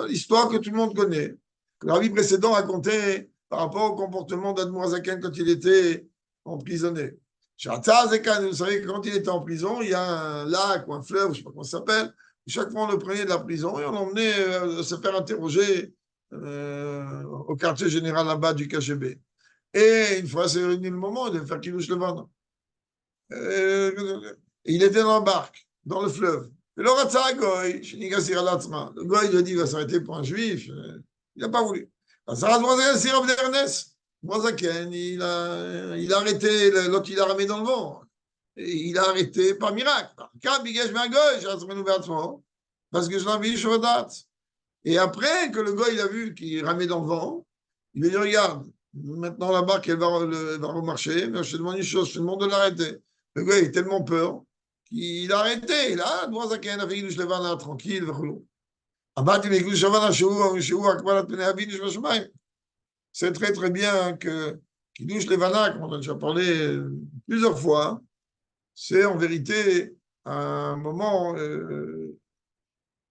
l'histoire que tout le monde connaît. Le rabbi précédent racontait par rapport au comportement d'Admour Zaken quand il était emprisonné. Shatzar Zaken, vous savez que quand il était en prison, il y a un lac ou un fleuve, je ne sais pas comment ça s'appelle. Chaque fois, on le prenait de la prison et on l'emmenait se faire interroger au quartier général là-bas du KGB. Et une fois, c'est venu le moment de faire Kiddush Levan. Il était dans la barque, dans le fleuve. Et le Ratsa Goy, le Goy lui a dit il va s'arrêter pour un juif. Il n'a pas voulu. Il a arrêté, l'autre il a ramé dans le vent. Et il a arrêté par miracle. Parce que je l'ai vu sur date. Et après que le Goy il a vu qu'il ramait dans le vent, il lui a dit regarde, maintenant la barque elle va remarcher, mais je te demande une chose, je te demande de l'arrêter. Le gars, il a tellement peur qu'il a arrêté. Là, tranquille. C'est très, très bien que Kiddush Levana, comme on a déjà parlé plusieurs fois, c'est en vérité un moment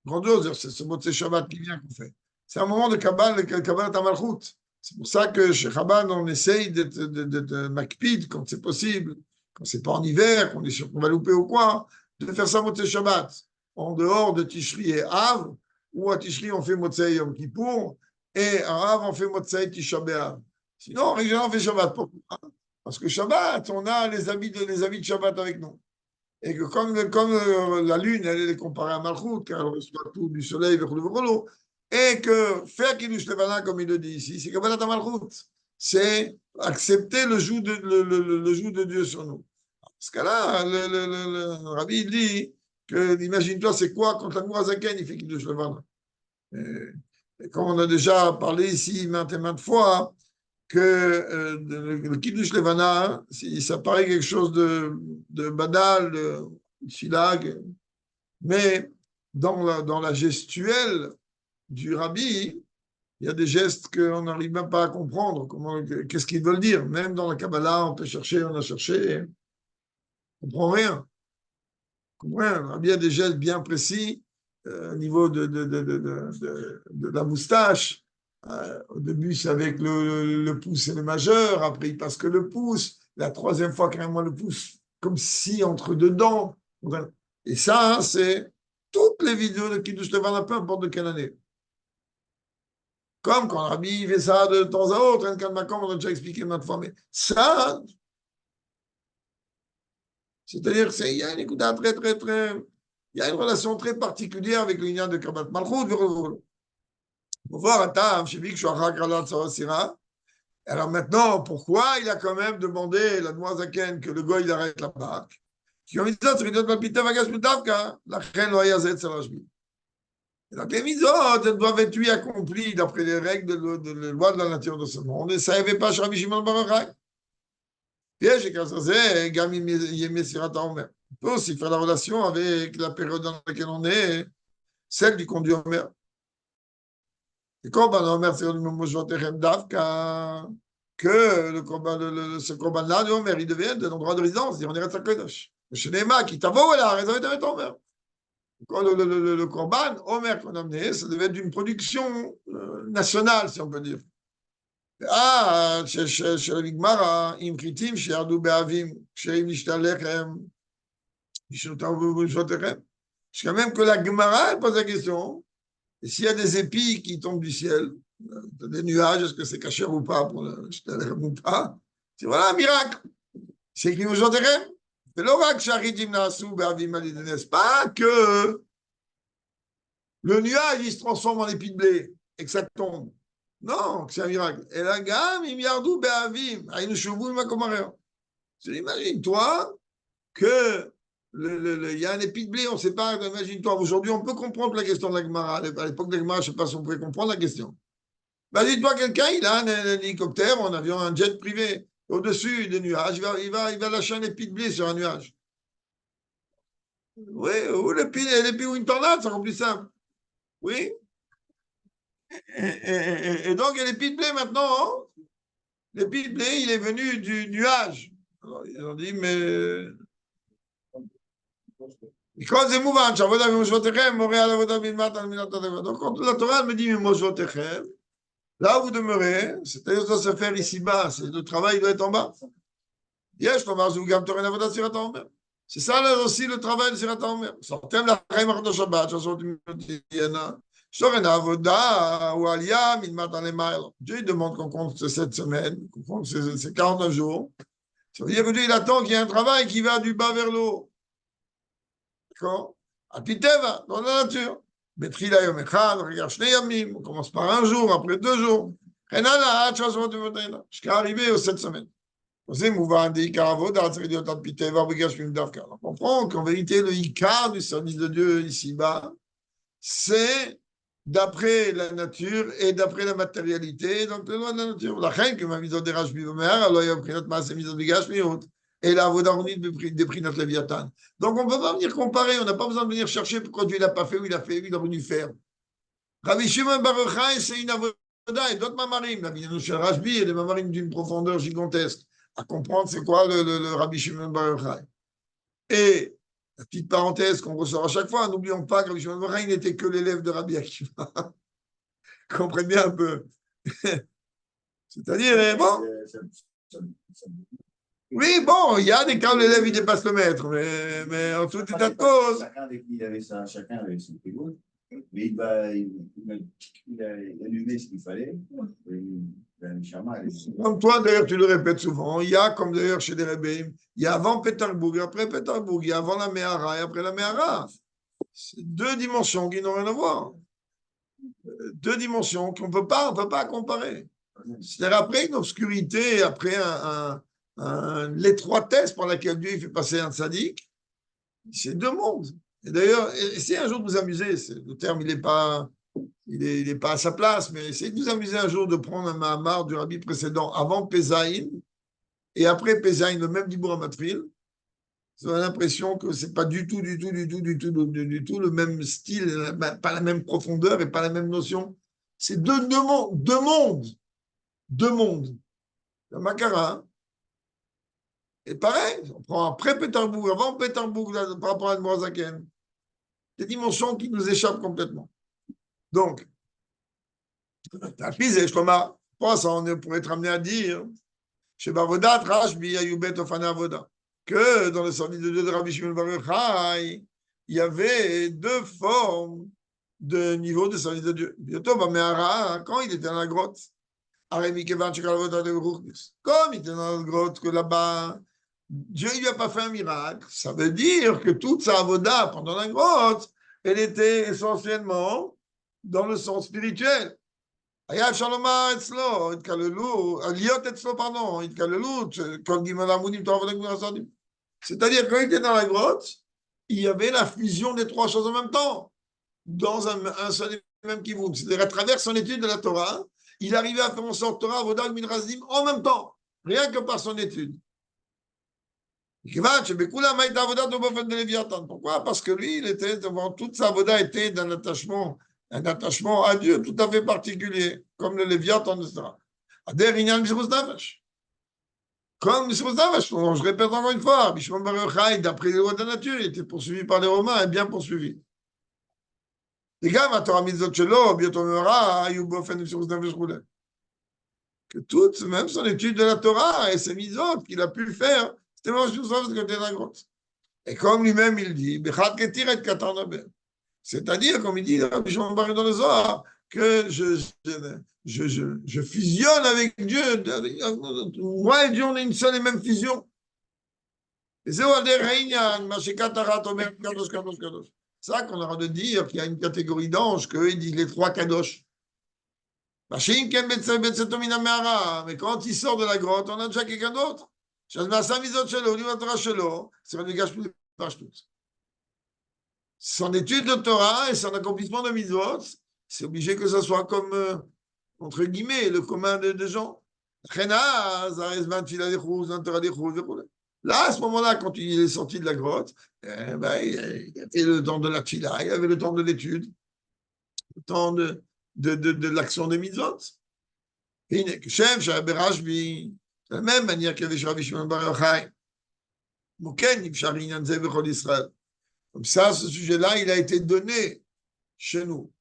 grandiose. C'est ce Motzei Shabbat qui vient qu'on fait. C'est un moment de Kabbalah Tamalchut. C'est pour ça que chez Chabad, on essaye de makpid quand c'est possible. Quand c'est pas en hiver, qu'on est sûr qu'on va louper ou quoi, de faire ça Motzei Shabbat, en dehors de Tishri et Av, ou à Tishri on fait Motzei Yom Kippour, et à Av on fait Motzei Tisha B'Av. Sinon, en règle, on fait Shabbat. Pourquoi? Parce que Shabbat, on a les habits de Shabbat avec nous. Et que comme la lune, elle est comparée à Malchut, car elle reçoit tout du soleil, et que faire Kiddush Levana, comme il le dit ici, c'est Kabbalat Malchut. C'est accepter le joug de Dieu sur nous. Dans ce cas-là, le Rabbi dit que, imagine-toi, c'est quoi quand l'Admour Hazaken, il fait Kiddush Levana. Et comme on a déjà parlé ici maintes et maintes fois, que le Kiddush Levana, ça paraît quelque chose de banal, de filag, mais dans la gestuelle du Rabbi, il y a des gestes qu'on n'arrive même pas à comprendre. Qu'est-ce qu'ils veulent dire? Même dans la Kabbalah, on peut chercher, on a cherché. On ne comprend rien. On comprend rien. Il y a des gestes bien précis au niveau de la moustache. Au début, c'est avec le pouce et le majeur. Après, il passe que le pouce. La troisième fois, carrément, le pouce, comme si entre deux dents. Et ça, c'est toutes les vidéos de Kiddush Levan, peu importe de quelle année. Comme quand Rabbi fait ça de temps à autre, on a déjà expliqué maintes fois, mais ça, c'est-à-dire qu'il y a une écoute il y a une relation très particulière avec l'union de Kabbat Malchut. On va voir un Tam, chez Vik, alors maintenant, pourquoi il a quand même demandé la Noazaken que le goy il arrête la barque? Qui ont dit ça, c'est une palpiter vagash mutavka, la reine loyazet salashmi. Donc les mitzvot, elles doivent être accomplies d'après les règles de la loi de la nature de ce monde. Et ça n'avait pas Rabbi Shimon Bar Yochai. Piège et grâce à ça, Gamim Yemesirat Omer. On peut aussi faire la relation avec la période dans laquelle on est, celle du conduit Omer. Et comme Omer, c'est le Mojot Echem Davka, que ce corban-là de Omer, il devient un endroit de résidence, on dirait Sakodosh. Le Shenema, qui t'avoue, là, raison de Omer. Quand le corban, Omer qu'on a amené, ça devait être d'une production nationale, si on peut dire. Ah, chez le Migmara, im kritim, chez Ardou Be'avim, chez im Nishtalechem, chez quand même que la Gemara, elle pose la question, et s'il y a des épis qui tombent du ciel, des nuages, est-ce que c'est caché ou pas pour le Nishtalechem ou pas? C'est voilà un miracle. C'est écrit au Joterem. C'est l'oracle Sharidim Nasu Be'avim Alidin, n'est-ce pas que le nuage, il se transforme en épi de blé et que ça tombe. Non, c'est un miracle. Et la gamme, il miardou be'avim. Aïnou choubou, ma comareur. Imagine-toi que il y a un épi de blé, on ne sait pas. Imagine-toi, aujourd'hui, on peut comprendre la question de la Gemara. À l'époque de la Gemara, je ne sais pas si on pouvait comprendre la question. Imagine-toi, quelqu'un, il a un hélicoptère ou un avion, un jet privé. Au-dessus des nuages, il va lâcher un épi de blé sur un nuage. Oui, ou l'épi ou une tornade, c'est encore plus simple. Oui. Et donc, il y a l'épi de blé maintenant. Hein. L'épi de blé, il est venu du nuage. Alors, ils ont dit, mais. Donc, quand la Torah me dit, là où vous demeurez, c'est-à-dire que ça se faire ici-bas, le travail doit être en bas. C'est ça là, aussi le travail de Sirat Omer. Sortem la Chaim de Shabbat, Dieu demande qu'on compte cette semaine, qu'on compte ces 49 jours. Ça veut dire que Dieu il attend qu'il y ait un travail qui va du bas vers le haut. D'accord? Apiteva, dans la nature. Betrila Yom Echad, regarde Shnei Yamim, on commence par un jour, après 2 jours. Jusqu'à arriver aux 7 semaines. On comprend qu'en vérité, le Ikar du service de Dieu ici-bas, c'est d'après la nature et d'après la matérialité, donc le loi de la nature. La reine que m'a mis au dérage alors il y a pris notre masse et mis au dégage, et la vodaroni des prix notre Léviathan. Donc on ne peut pas venir comparer, on n'a pas besoin de venir chercher pourquoi Dieu il n'a pas fait, ou il a fait, ou il a venu faire. Rabbi Shimon Bar Yochai, c'est une avoda, et d'autres mamarim, la vie chez Rashbi, et des mamarim d'une profondeur gigantesque. À comprendre c'est quoi le Rabbi Shimon Bar Yochai. Et la petite parenthèse qu'on ressort à chaque fois, n'oublions pas que Rabbi Shimon Bar Yochai n'était que l'élève de Rabbi Akiva. Comprenez bien un peu. C'est-à-dire, bon. Oui, bon, il y a des cas où l'élève il dépasse le maître, mais en tout état de cause. Chacun avec qui il avait ça, chacun avec son pégoud. Mais il a allumé ce qu'il fallait. Comme toi, d'ailleurs, tu le répètes souvent, il y a, comme d'ailleurs chez les Rebbeim, il y a avant Pétarbourg et après Pétarbourg, il y a avant la Méhara et après la Méhara. C'est 2 dimensions qui n'ont rien à voir. 2 dimensions qu'on ne peut pas comparer. C'est-à-dire après une obscurité, après l'étroitesse par laquelle Dieu fait passer un tzaddik, c'est 2 mondes. Et d'ailleurs, essayez un jour de vous amuser, le terme il n'est pas à sa place, mais essayez de vous amuser un jour de prendre un Mahamar du rabbi précédent avant Pézaïn et après Pézaïn, le même Dibour Amatril. Vous avez l'impression que ce n'est pas du tout le même style, pas la même profondeur et pas la même notion. C'est deux mondes. Le Makara. Et pareil, on prend après Pétarbourg, avant Pétarbourg, par rapport à Morazaken. Des dimensions qui nous échappent complètement. Donc, on pourrait être amené à dire chez Bavodat, Rashbi, Ayubet, Ofana Avoda, que dans le service de Dieu de Rabbi Shimon Bar Yochai, il il y avait deux formes de niveau de service de Dieu. Quand il était dans la grotte, comme il était dans la grotte, que là-bas, Dieu ne lui a pas fait un miracle. Ça veut dire que toute sa avoda pendant la grotte, elle était essentiellement dans le sens spirituel. C'est-à-dire, quand il était dans la grotte, il y avait la fusion des trois choses en même temps, dans un seul et même kivoun. C'est-à-dire, à travers son étude de la Torah, il arrivait à faire en sorte Torah, Avodah, Minrazim en même temps, rien que par son étude. Pourquoi? Parce que lui, il était devant toute sa Avodah était un attachement à Dieu tout à fait particulier, comme le Léviathan, etc. Comme je répète encore une fois, Bishmon Bar Yochai, d'après les lois de la nature, il était poursuivi par les Romains et bien poursuivi. Et גם התורה מצוות שלו, בהיותו מאורע, היו באופן מסירות נפש וכו'. Que toute, même son étude de la Torah et ses mitzvot qu'il a pu faire, c'était vraiment juste parce qu'il était dans la grotte. Et comme lui-même il dit, Bechad ketir et katar naber. C'est-à-dire, comme il dit dans le Zohar, que je fusionne avec Dieu. Moi et Dieu, on est une seule et même fusion. Et c'est ça qu'on aura de dire qu'il y a une catégorie d'anges, qu'eux, ils disent les trois kadosh. Mais quand il sort de la grotte, on a déjà quelqu'un d'autre. Son étude de Torah et son accomplissement de mitzvot, c'est obligé que ce soit comme, entre guillemets, le commun des gens. Là, à ce moment-là, quand il est sorti de la grotte, il avait le temps de la tfila, il avait le temps de l'étude, le temps de l'action des mitzvot. Et de la même manière qu'il y avait chez Rabbi Shimon Bar Yochai, comme ça, ce sujet-là, il a été donné chez nous.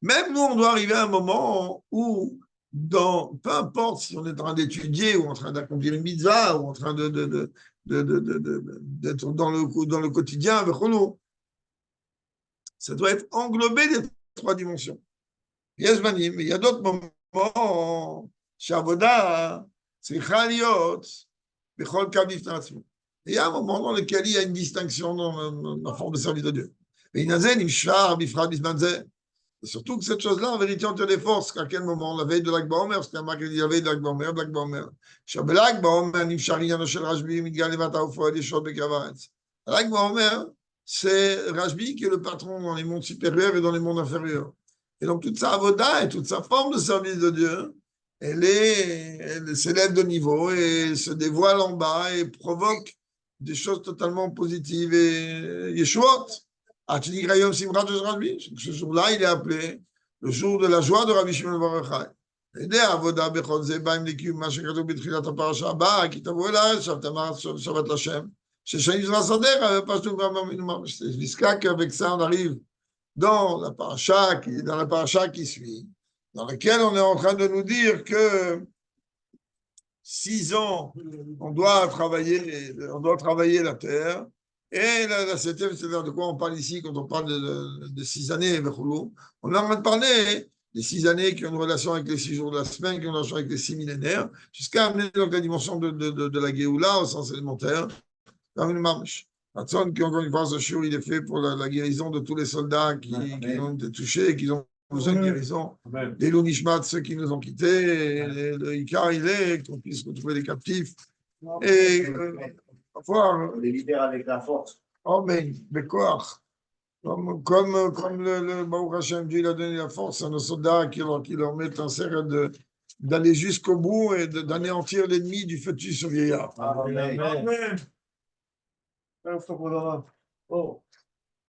Même nous, on doit arriver à un moment où, peu importe si on est en train d'étudier ou en train d'accomplir une mitzvah ou en train d'être dans le quotidien avec nous, ça doit être englobé des trois dimensions. Mais il y a d'autres moments, chez Avoda, c'est Chaliot, Bechol Kabif. Il y a un moment dans lequel il y a une distinction dans la forme de service de Dieu. Et surtout que cette chose-là, en vérité, on te les force. À quel moment? La veille de l'Akba Omer, c'était marqué la veille de l'Akba Omer, l'Akba Omer. L'Akba Omer, l'Akba Omer, c'est Rajbi qui est le patron dans les mondes supérieurs et dans les mondes inférieurs. Et donc, toute sa avoda et toute sa forme de service de Dieu, elle s'élève de niveau et se dévoile en bas et provoque des choses totalement positives et yeshuot. Ce jour-là, il est appelé le jour de la joie de Rabbi Shimon Bar Yochai. Jusqu'à qu'avec ça, on arrive dans la paracha qui suit, dans laquelle on est en train de nous dire que 6 ans, on doit travailler la terre. Et la septième, c'est-à-dire de quoi on parle ici quand on parle de 6 années, on est en train de parler des 6 années qui ont une relation avec les 6 jours de la semaine, qui ont une relation avec les 6 millénaires, jusqu'à amener donc la dimension de la Géoula au sens élémentaire, comme une marche. Ratson, qui encore une fois, ce shiur, il est fait pour la guérison de tous les soldats qui ont été touchés et qui ont besoin de guérison. Les Lounishmat, ceux qui nous ont quittés, le Ikar, il est qu'on puisse retrouver les captifs. Et on les libère avec la force. Oh, mais quoi? Comme le Baruch Hashem, Dieu il a donné la force à nos soldats qui leur mettent un serre d'aller jusqu'au bout et d'anéantir l'ennemi du fœtus au vieillard. Amen. Amen. Oh.